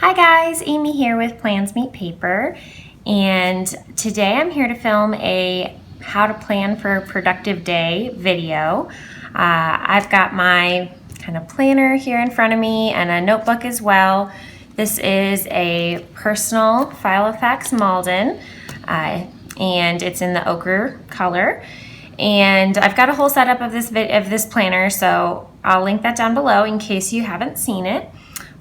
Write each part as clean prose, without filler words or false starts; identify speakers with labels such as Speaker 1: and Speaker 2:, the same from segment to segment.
Speaker 1: Hi guys, Amy here with Plans Meet Paper, and today I'm here to film a how to plan for a productive day video. I've got my kind of planner here in front of me and a notebook as well. This is a personal Filofax Malden and it's in the ochre color. And I've got a whole setup of this planner, so I'll link that down below in case you haven't seen it.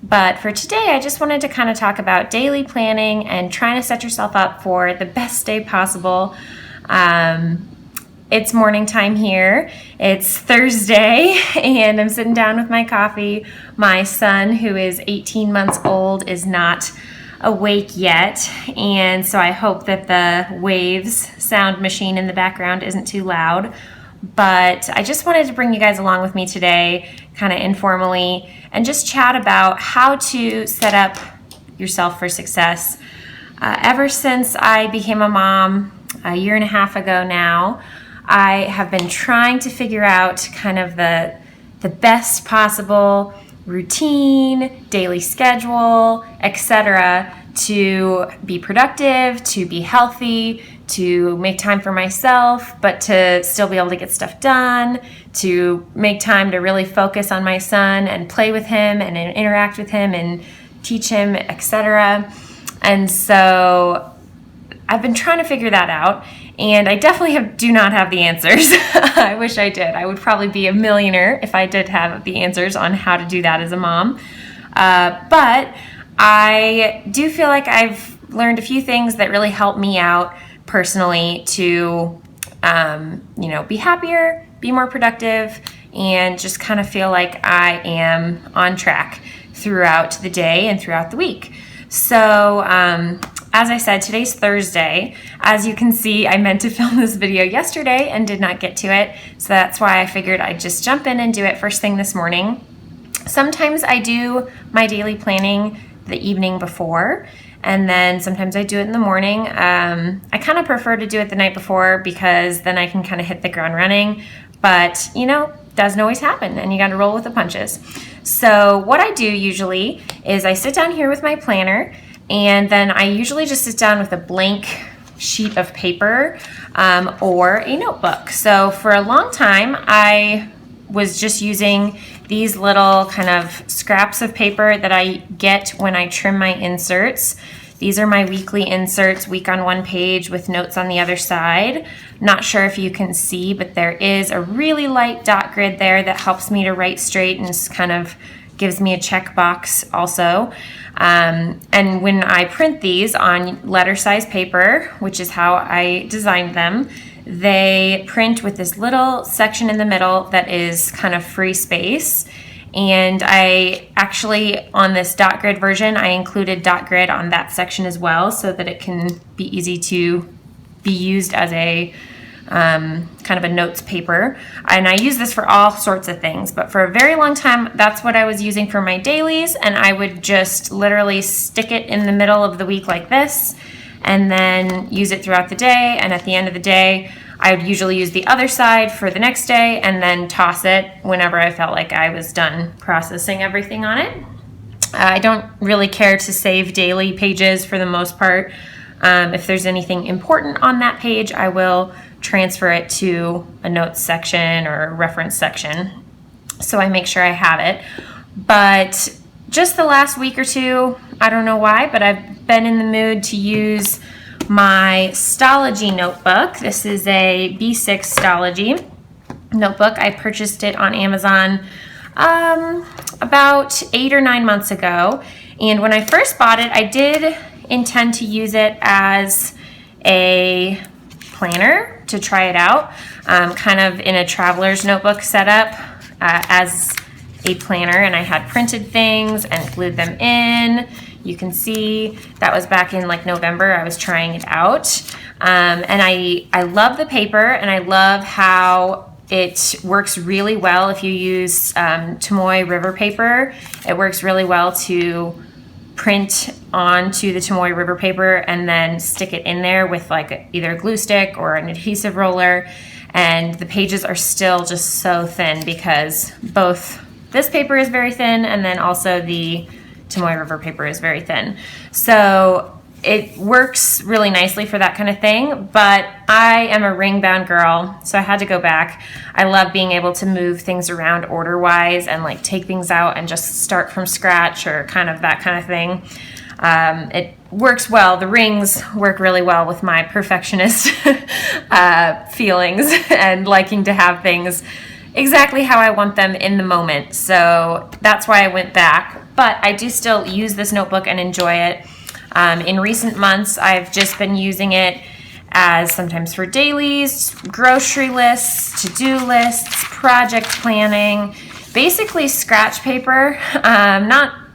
Speaker 1: But for today, I just wanted to kind of talk about daily planning and trying to set yourself up for the best day possible. It's morning time here. It's Thursday, and I'm sitting down with my coffee. My son, who is 18 months old, is not awake yet, and so I hope that the Waves sound machine in the background isn't too loud. But I just wanted to bring you guys along with me today, kind of informally, and just chat about how to set up yourself for success. Ever since I became a mom a year and a half ago now, I have been trying to figure out kind of the best possible routine, daily schedule, etc. to be productive, to be healthy, to make time for myself, but to still be able to get stuff done, to make time to really focus on my son and play with him and interact with him and teach him, etc. And so I've been trying to figure that out, and I definitely do not have the answers. I wish I did. I would probably be a millionaire if I did have the answers on how to do that as a mom. But I do feel like I've learned a few things that really help me out personally to, be happier, be more productive, and just kind of feel like I am on track throughout the day and throughout the week. So, as I said, today's Thursday. As you can see, I meant to film this video yesterday and did not get to it, so that's why I figured I'd just jump in and do it first thing this morning. Sometimes I do my daily planning the evening before, and then sometimes I do it in the morning. I kind of prefer to do it the night before because then I can kind of hit the ground running, but doesn't always happen, and you got to roll with the punches. So what I do usually is I sit down here with my planner, and then I usually just sit down with a blank sheet of paper or a notebook. So for a long time, I was just using these little kind of scraps of paper that I get when I trim my inserts. These are my weekly inserts, week on one page with notes on the other side. Not sure if you can see, but there is a really light dot grid there that helps me to write straight and just kind of gives me a check box also. And when I print these on letter size paper, which is how I designed them, they print with this little section in the middle that is kind of free space. And I actually, on this dot grid version, I included dot grid on that section as well so that it can be easy to be used as a kind of a notes paper. And I use this for all sorts of things, but for a very long time, that's what I was using for my dailies, and I would just literally stick it in the middle of the week like this, and then use it throughout the day, and at the end of the day, I would usually use the other side for the next day, and then toss it whenever I felt like I was done processing everything on it. I don't really care to save daily pages for the most part. If there's anything important on that page, I will transfer it to a notes section or a reference section, so I make sure I have it. But just the last week or two, I don't know why, but I've been in the mood to use my Stology notebook. This is a B6 Stology notebook. I purchased it on Amazon about 8 or 9 months ago, and when I first bought it, I did intend to use it as a planner to try it out, kind of in a traveler's notebook setup as a planner, and I had printed things and glued them in. You can see that was back in like November. I was trying it out, and I love the paper, and I love how it works really well if you use Tomoe River paper. It works really well to print onto the Tomoe River paper and then stick it in there with like either a glue stick or an adhesive roller, and the pages are still just so thin because both this paper is very thin and then also the Tomoe River paper is very thin. So it works really nicely for that kind of thing, but I am a ring bound girl, so I had to go back. I love being able to move things around order wise and like take things out and just start from scratch or kind of that kind of thing. It works well. The rings work really well with my perfectionist feelings and liking to have things exactly how I want them in the moment. So that's why I went back, but I do still use this notebook and enjoy it. In recent months, I've just been using it as sometimes for dailies, grocery lists, to-do lists, project planning, basically scratch paper,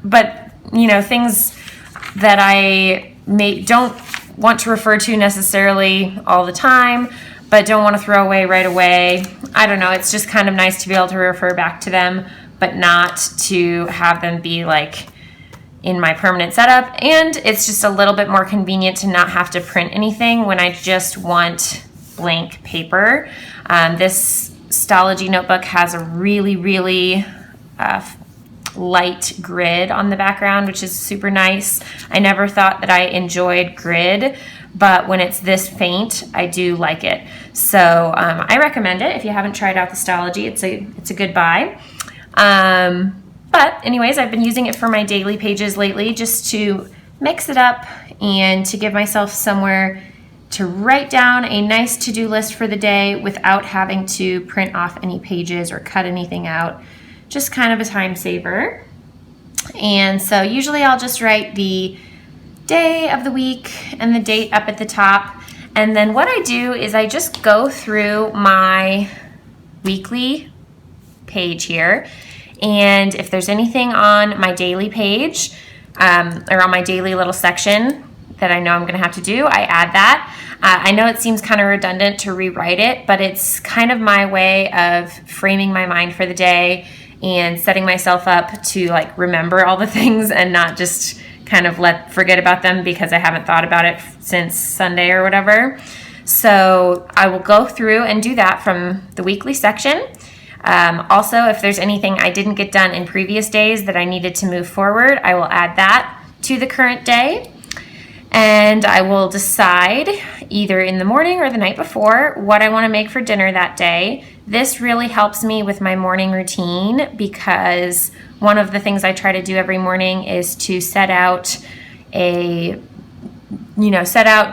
Speaker 1: but things that I don't want to refer to necessarily all the time, but don't want to throw away right away. I don't know, it's just kind of nice to be able to refer back to them, but not to have them be like in my permanent setup. And it's just a little bit more convenient to not have to print anything when I just want blank paper. This Stalogy notebook has a really, really light grid on the background, which is super nice. I never thought that I enjoyed grid, but when it's this faint, I do like it. So I recommend it. If you haven't tried out the Stalogy, it's a good buy. But anyways, I've been using it for my daily pages lately just to mix it up and to give myself somewhere to write down a nice to-do list for the day without having to print off any pages or cut anything out. Just kind of a time saver. And so usually I'll just write the day of the week and the date up at the top. And then what I do is I just go through my weekly page here. And if there's anything on my daily page or on my daily little section that I know I'm going to have to do, I add that. I know it seems kind of redundant to rewrite it, but it's kind of my way of framing my mind for the day and setting myself up to like remember all the things and not just kind of forget about them because I haven't thought about it since Sunday or whatever. So I will go through and do that from the weekly section. Also, if there's anything I didn't get done in previous days that I needed to move forward, I will add that to the current day. And I will decide either in the morning or the night before what I want to make for dinner that day. This really helps me with my morning routine because one of the things I try to do every morning is to set out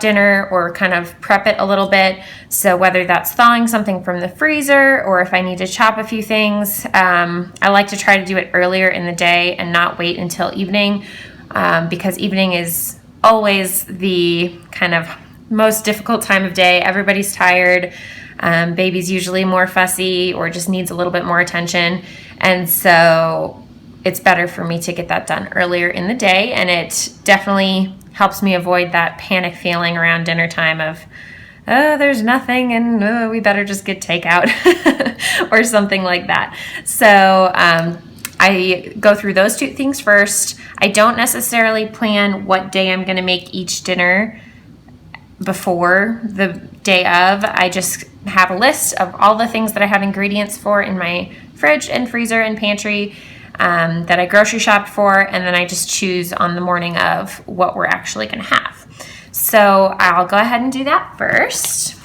Speaker 1: dinner or kind of prep it a little bit. So whether that's thawing something from the freezer or if I need to chop a few things, I like to try to do it earlier in the day and not wait until evening because evening is always the kind of most difficult time of day. Everybody's tired. Baby's usually more fussy or just needs a little bit more attention. And so it's better for me to get that done earlier in the day. And it definitely helps me avoid that panic feeling around dinner time of, oh, there's nothing and we better just get takeout or something like that. So I go through those two things first. I don't necessarily plan what day I'm going to make each dinner before the day of. I just have a list of all the things that I have ingredients for in my fridge and freezer and pantry that I grocery shopped for, and then I just choose on the morning of what we're actually going to have. So I'll go ahead and do that first.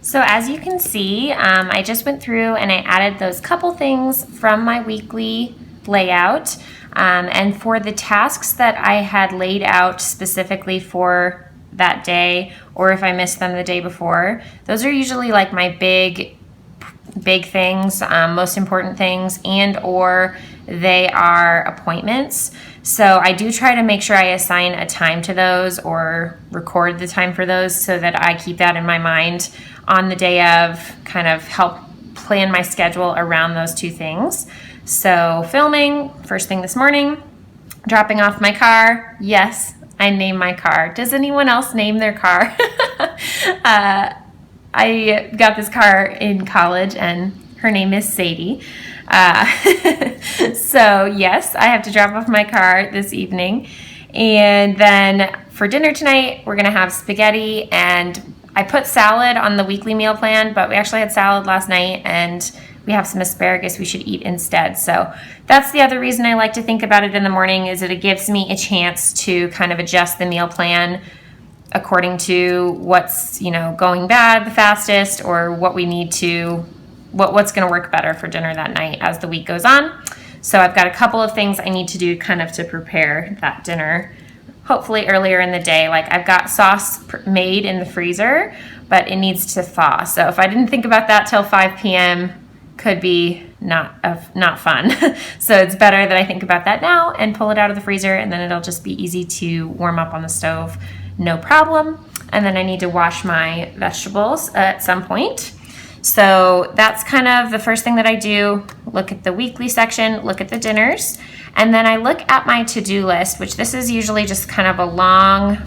Speaker 1: So as you can see, I just went through and I added those couple things from my weekly layout. And for the tasks that I had laid out specifically for that day, or if I missed them the day before, those are usually like my big things, most important things, and or they are appointments. So I do try to make sure I assign a time to those or record the time for those so that I keep that in my mind on the day of, kind of help plan my schedule around those two things. So filming first thing this morning, dropping off my car. Yes, I name my car. Does anyone else name their car? I got this car in college, and her name is Sadie. So yes, I have to drop off my car this evening. And then for dinner tonight, we're gonna have spaghetti, and I put salad on the weekly meal plan, but we actually had salad last night, and we have some asparagus we should eat instead. So that's the other reason I like to think about it in the morning, is that it gives me a chance to kind of adjust the meal plan according to what's, going bad the fastest, or what we need to, what's going to work better for dinner that night as the week goes on. So I've got a couple of things I need to do kind of to prepare that dinner, hopefully earlier in the day. Like, I've got sauce made in the freezer, but it needs to thaw. So if I didn't think about that till 5 p.m., could be not fun. So it's better that I think about that now and pull it out of the freezer, and then it'll just be easy to warm up on the stove, no problem. And then I need to wash my vegetables at some point. So that's kind of the first thing that I do. Look at the weekly section, look at the dinners, and then I look at my to-do list, which this is usually just kind of a long,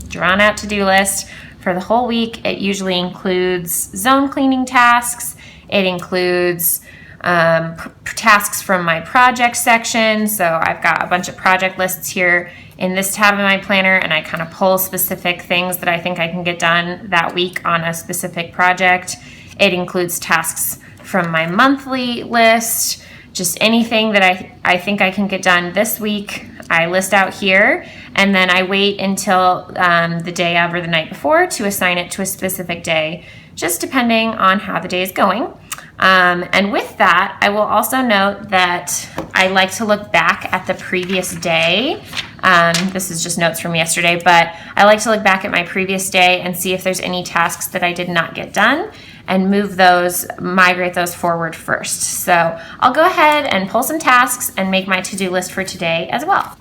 Speaker 1: drawn out to-do list for the whole week. It usually includes zone cleaning tasks. It includes tasks from my project section. So I've got a bunch of project lists here in this tab in my planner, and I kind of pull specific things that I think I can get done that week on a specific project. It includes tasks from my monthly list, just anything that I think I can get done this week, I list out here, and then I wait until the day of or the night before to assign it to a specific day, just depending on how the day is going. And with that, I will also note that I like to look back at the previous day. This is just notes from yesterday, but I like to look back at my previous day and see if there's any tasks that I did not get done, and migrate those forward first. So I'll go ahead and pull some tasks and make my to-do list for today as well.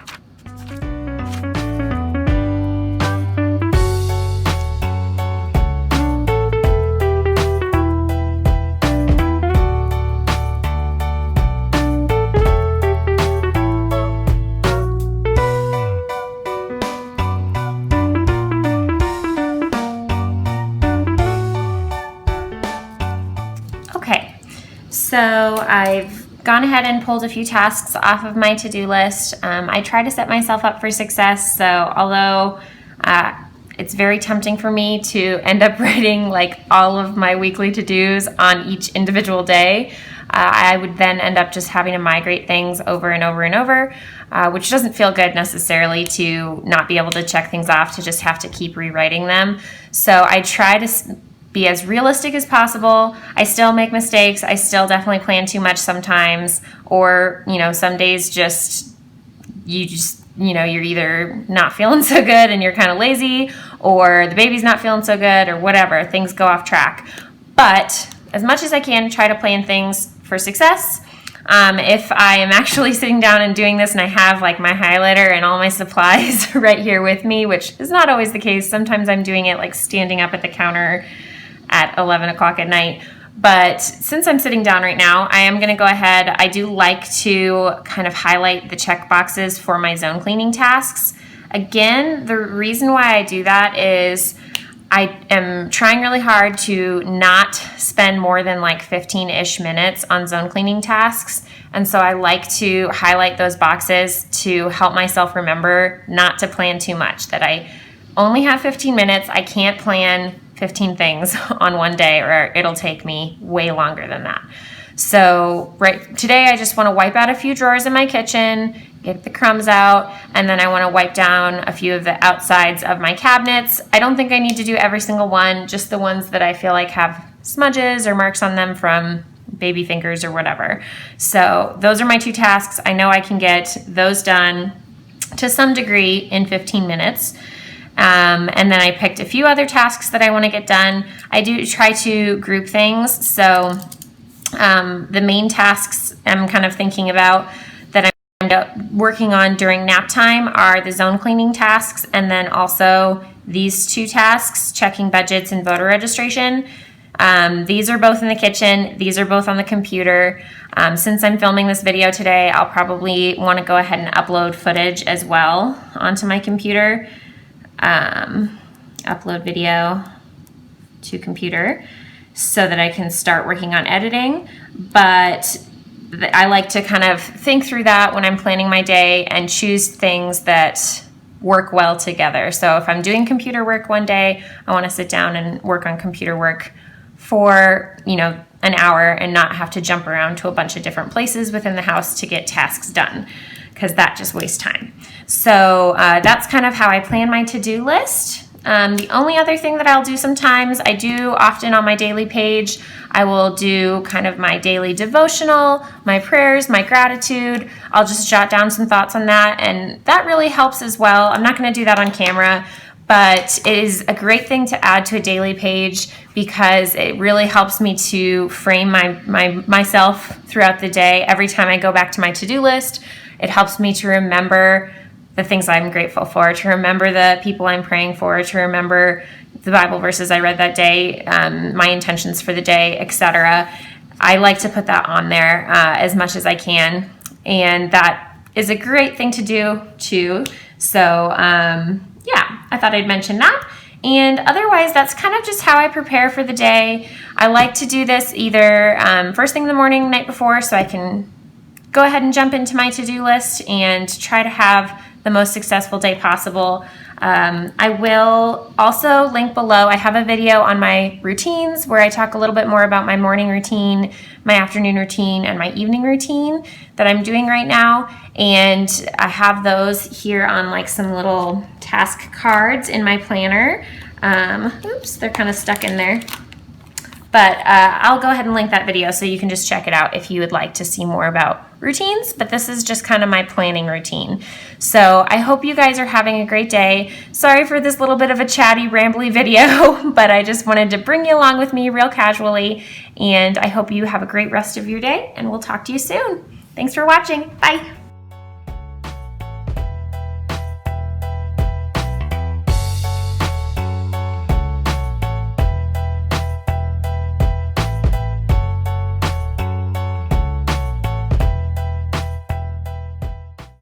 Speaker 1: Okay, so I've gone ahead and pulled a few tasks off of my to-do list. I try to set myself up for success, so although it's very tempting for me to end up writing like all of my weekly to-dos on each individual day, I would then end up just having to migrate things over and over and over, which doesn't feel good necessarily, to not be able to check things off, to just have to keep rewriting them. So I try to be as realistic as possible. I still make mistakes. I still definitely plan too much sometimes, or some days you're either not feeling so good and you're kind of lazy, or the baby's not feeling so good, or whatever, things go off track. But as much as I can, try to plan things for success. If I am actually sitting down and doing this, and I have like my highlighter and all my supplies right here with me, which is not always the case. Sometimes I'm doing it like standing up at the counter at 11 o'clock at night. But since I'm sitting down right now, I am going to go ahead. I do like to kind of highlight the check boxes for my zone cleaning tasks. Again, the reason why I do that is I am trying really hard to not spend more than like 15-ish minutes on zone cleaning tasks. And so I like to highlight those boxes to help myself remember not to plan too much, that I only have 15 minutes. I can't plan 15 things on one day, or it'll take me way longer than that. So today I just want to wipe out a few drawers in my kitchen, get the crumbs out, and then I want to wipe down a few of the outsides of my cabinets. I don't think I need to do every single one, just the ones that I feel like have smudges or marks on them from baby fingers or whatever. So those are my two tasks. I know I can get those done to some degree in 15 minutes. And then I picked a few other tasks that I want to get done. I do try to group things. So the main tasks I'm kind of thinking about that I'm working on during nap time are the zone cleaning tasks, and then also these two tasks, checking budgets and voter registration. These are both in the kitchen. These are both on the computer. Since I'm filming this video today, I'll probably want to go ahead and upload footage as well onto my computer. Upload video to computer so that I can start working on editing. But I like to kind of think through that when I'm planning my day and choose things that work well together. So if I'm doing computer work one day, I want to sit down and work on computer work for, an hour and not have to jump around to a bunch of different places within the house to get tasks done, because that just wastes time. So that's kind of how I plan my to-do list. The only other thing that I'll do sometimes, I do often on my daily page, I will do kind of my daily devotional, my prayers, my gratitude. I'll just jot down some thoughts on that, and that really helps as well. I'm not going to do that on camera, but it is a great thing to add to a daily page because it really helps me to frame myself throughout the day. Every time I go back to my to-do list, it helps me to remember the things I'm grateful for, to remember the people I'm praying for, to remember the Bible verses I read that day, my intentions for the day, etc. I like to put that on there as much as I can, and that is a great thing to do too. So yeah, I thought I'd mention that. And otherwise, that's kind of just how I prepare for the day. I like to do this either first thing in the morning, night before, so I can go ahead and jump into my to-do list and try to have the most successful day possible. I will also link below, I have a video on my routines where I talk a little bit more about my morning routine, my afternoon routine, and my evening routine that I'm doing right now. And I have those here on like some little task cards in my planner. Oops, they're kind of stuck in there. But I'll go ahead and link that video so you can just check it out if you would like to see more about routines. But this is just kind of my planning routine. So I hope you guys are having a great day. Sorry for this little bit of a chatty, rambly video, but I just wanted to bring you along with me real casually. And I hope you have a great rest of your day, and we'll talk to you soon. Thanks for watching. Bye.